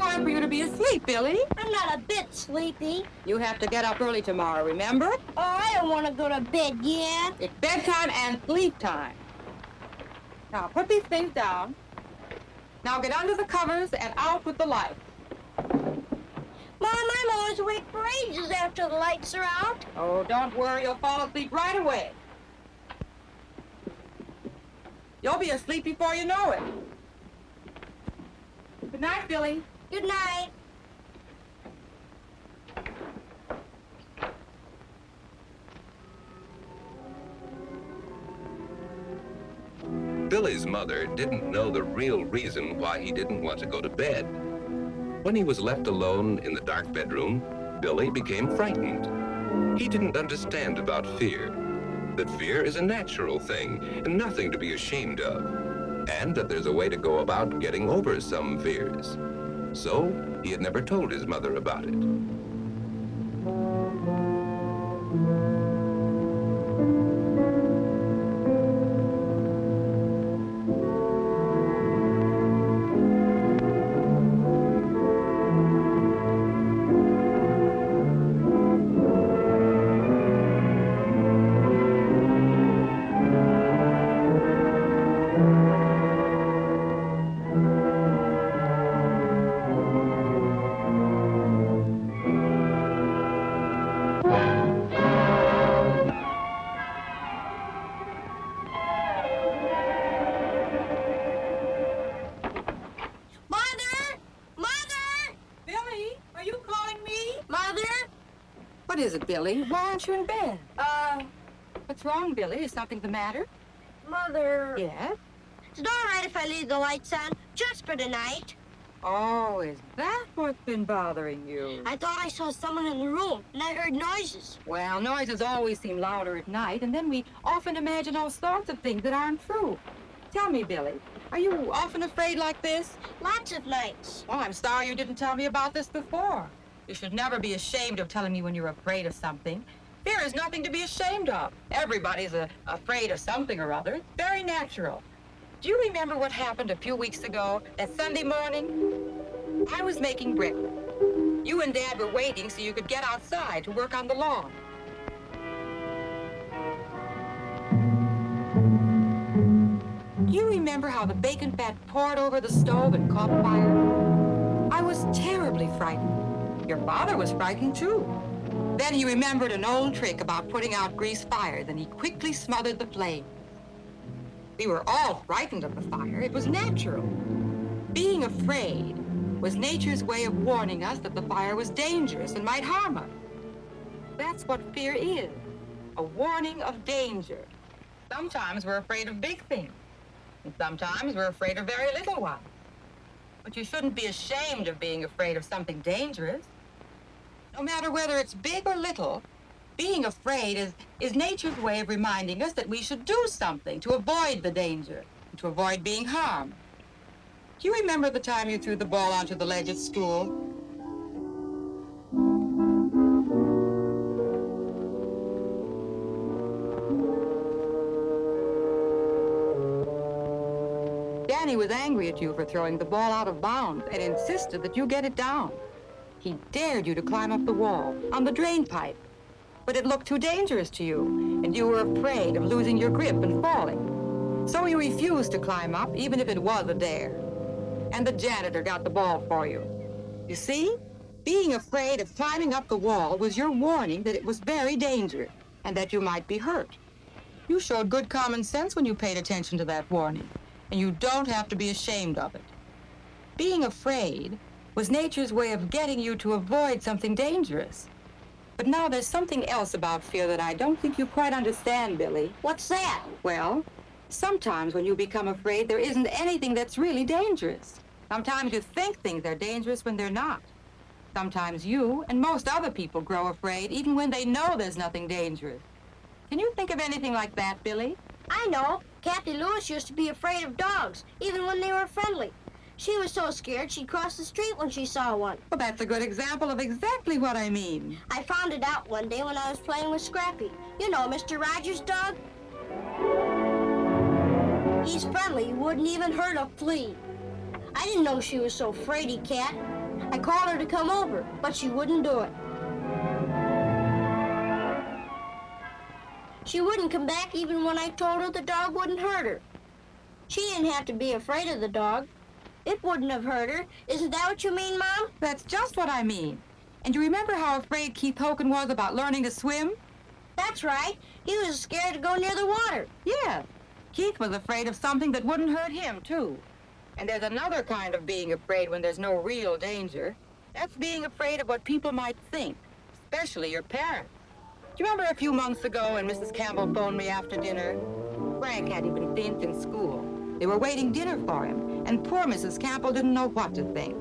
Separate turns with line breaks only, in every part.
time for you to be asleep, Billy.
I'm not a bit sleepy.
You have to get up early tomorrow, remember?
Oh, I don't want to go to bed yet.
It's bedtime and sleep time. Now, put these things down. Now get under the covers and out with the light.
Mom, I'm always awake for ages after the lights are out.
Oh, don't worry. You'll fall asleep right away. You'll be asleep before you know it. Good night, Billy.
Good night.
Billy's mother didn't know the real reason why he didn't want to go to bed. When he was left alone in the dark bedroom, Billy became frightened. He didn't understand about fear, that fear is a natural thing and nothing to be ashamed of, and that there's a way to go about getting over some fears. So he had never told his mother about it.
What is it, Billy? Why aren't you in bed? What's wrong, Billy? Is something the matter?
Mother.
Yes?
Is it all right if I leave the lights on just for tonight?
Oh, is that what's been bothering you?
I thought I saw someone in the room, and I heard noises.
Well, noises always seem louder at night, and then we often imagine all sorts of things that aren't true. Tell me, Billy, are you often afraid like this?
Lots of nights.
Well, I'm sorry you didn't tell me about this before. You should never be ashamed of telling me when you're afraid of something. Fear is nothing to be ashamed of. Everybody's afraid of something or other. It's very natural. Do you remember what happened a few weeks ago, that Sunday morning? I was making breakfast. You and Dad were waiting so you could get outside to work on the lawn. Do you remember how the bacon fat poured over the stove and caught fire? I was terribly frightened. Your father was frightened, too. Then he remembered an old trick about putting out grease fires, and he quickly smothered the flame. We were all frightened of the fire. It was natural. Being afraid was nature's way of warning us that the fire was dangerous and might harm us. That's what fear is, a warning of danger. Sometimes we're afraid of big things, and sometimes we're afraid of very little ones. But you shouldn't be ashamed of being afraid of something dangerous. No matter whether it's big or little, being afraid is nature's way of reminding us that we should do something to avoid the danger, to avoid being harmed. Do you remember the time you threw the ball onto the ledge at school? Danny was angry at you for throwing the ball out of bounds and insisted that you get it down. He dared you to climb up the wall on the drain pipe, but it looked too dangerous to you, and you were afraid of losing your grip and falling. So you refused to climb up, even if it was a dare. And the janitor got the ball for you. You see, being afraid of climbing up the wall was your warning that it was very dangerous and that you might be hurt. You showed good common sense when you paid attention to that warning, and you don't have to be ashamed of it. Being afraid was nature's way of getting you to avoid something dangerous. But now there's something else about fear that I don't think you quite understand, Billy.
What's that?
Well, sometimes when you become afraid, there isn't anything that's really dangerous. Sometimes you think things are dangerous when they're not. Sometimes you and most other people grow afraid even when they know there's nothing dangerous. Can you think of anything like that, Billy?
I know. Kathy Lewis used to be afraid of dogs, even when they were friendly. She was so scared she'd cross the street when she saw one.
Well, that's a good example of exactly what I mean.
I found it out one day when I was playing with Scrappy. You know, Mr. Rogers' dog? He's friendly. He wouldn't even hurt a flea. I didn't know she was so fraidy cat. I called her to come over, but she wouldn't do it. She wouldn't come back even when I told her the dog wouldn't hurt her. She didn't have to be afraid of the dog. It wouldn't have hurt her. Isn't that what you mean, Mom?
That's just what I mean. And you remember how afraid Keith Hogan was about learning to swim?
That's right. He was scared to go near the water.
Yeah. Keith was afraid of something that wouldn't hurt him, too. And there's another kind of being afraid when there's no real danger. That's being afraid of what people might think, especially your parents. Do you remember a few months ago when Mrs. Campbell phoned me after dinner? Frank hadn't been seen since school. They were waiting dinner for him, and poor Mrs. Campbell didn't know what to think.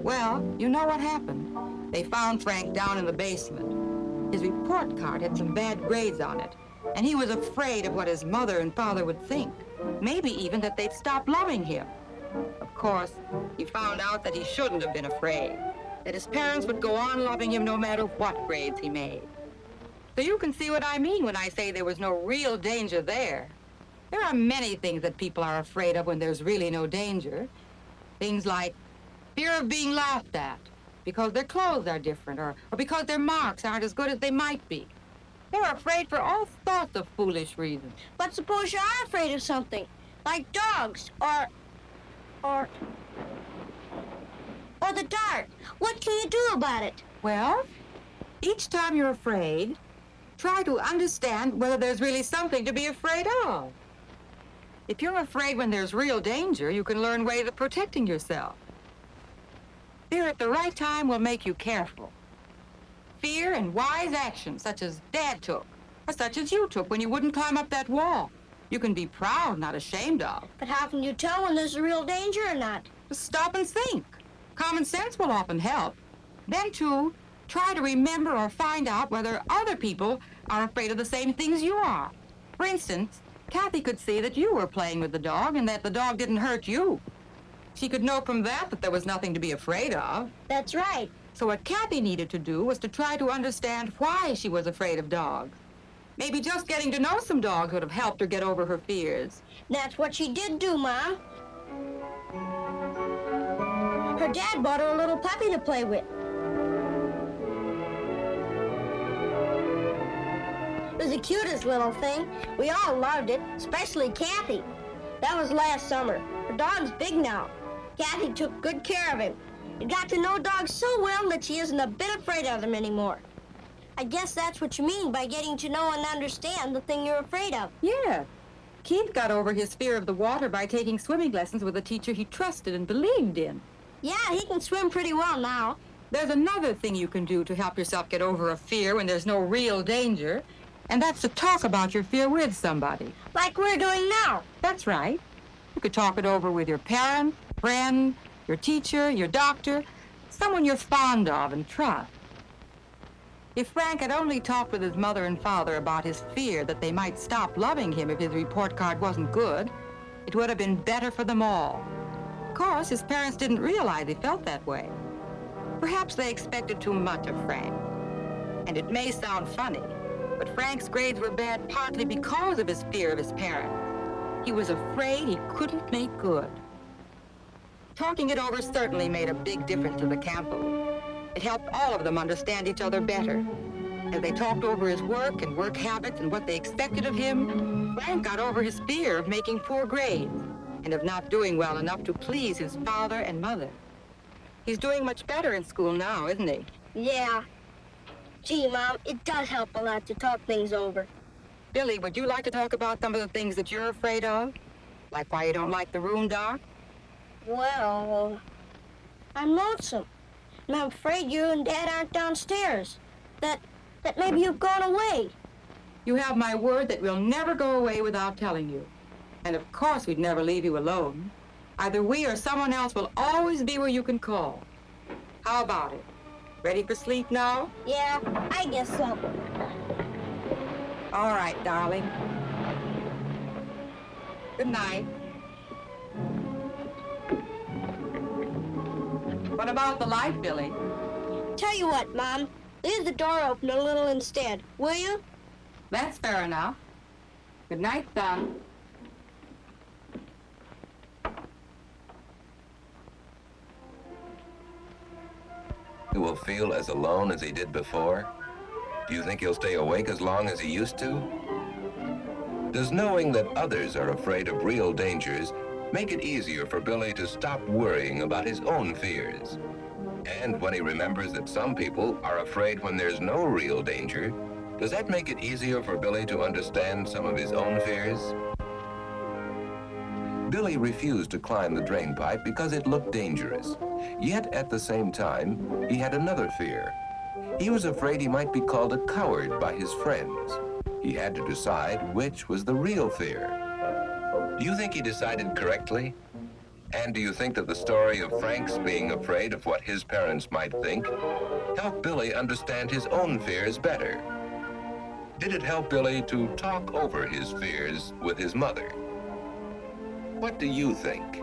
Well, you know what happened. They found Frank down in the basement. His report card had some bad grades on it, and he was afraid of what his mother and father would think. Maybe even that they'd stop loving him. Of course, he found out that he shouldn't have been afraid, that his parents would go on loving him no matter what grades he made. So you can see what I mean when I say there was no real danger there. There are many things that people are afraid of when there's really no danger. Things like fear of being laughed at because their clothes are different or because their marks aren't as good as they might be. They're afraid for all sorts of foolish reasons.
But suppose you are afraid of something, like dogs or the dark. What can you do about it?
Well, each time you're afraid, try to understand whether there's really something to be afraid of. If you're afraid when there's real danger, you can learn ways of protecting yourself. Fear at the right time will make you careful. Fear and wise action, such as Dad took, or such as you took when you wouldn't climb up that wall. You can be proud, not ashamed of.
But how can you tell when there's a real danger or not?
Just stop and think. Common sense will often help. Then, too, try to remember or find out whether other people are afraid of the same things you are. For instance, Kathy could see that you were playing with the dog and that the dog didn't hurt you. She could know from that that there was nothing to be afraid of.
That's right.
So what Kathy needed to do was to try to understand why she was afraid of dogs. Maybe just getting to know some dogs would have helped her get over her fears.
That's what she did do, Mom. Her dad bought her a little puppy to play with. It was the cutest little thing. We all loved it, especially Kathy. That was last summer. Her dog's big now. Kathy took good care of him. She got to know dogs so well that she isn't a bit afraid of them anymore. I guess that's what you mean by getting to know and understand the thing you're afraid of.
Yeah. Keith got over his fear of the water by taking swimming lessons with a teacher he trusted and believed in.
Yeah, he can swim pretty well now.
There's another thing you can do to help yourself get over a fear when there's no real danger, and that's to talk about your fear with somebody.
Like we're doing now.
That's right. You could talk it over with your parent, friend, your teacher, your doctor, someone you're fond of and trust. If Frank had only talked with his mother and father about his fear that they might stop loving him if his report card wasn't good, it would have been better for them all. Of course, his parents didn't realize he felt that way. Perhaps they expected too much of Frank. And it may sound funny, but Frank's grades were bad partly because of his fear of his parents. He was afraid he couldn't make good. Talking it over certainly made a big difference to the Campbells. It helped all of them understand each other better. As they talked over his work and work habits and what they expected of him, Frank got over his fear of making poor grades and of not doing well enough to please his father and mother. He's doing much better in school now, isn't he?
Yeah. Gee, Mom, it does help a lot to talk things over.
Billy, would you like to talk about some of the things that you're afraid of? Like why you don't like the room dark?
Well, I'm lonesome. And I'm afraid you and Dad aren't downstairs. That maybe you've gone away.
You have my word that we'll never go away without telling you. And of course we'd never leave you alone. Either we or someone else will always be where you can call. How about it? Ready for sleep now?
Yeah, I guess so.
All right, darling. Good night. What about the light, Billy?
Tell you what, Mom. Leave the door open a little instead, will you?
That's fair enough. Good night, son.
he will feel as alone as he did before? Do you think he'll stay awake as long as he used to? Does knowing that others are afraid of real dangers make it easier for Billy to stop worrying about his own fears? And when he remembers that some people are afraid when there's no real danger, does that make it easier for Billy to understand some of his own fears? Billy refused to climb the drain pipe because it looked dangerous. Yet at the same time, he had another fear. He was afraid he might be called a coward by his friends. He had to decide which was the real fear. Do you think he decided correctly? And do you think that the story of Frank's being afraid of what his parents might think helped Billy understand his own fears better? Did it help Billy to talk over his fears with his mother? What do you think?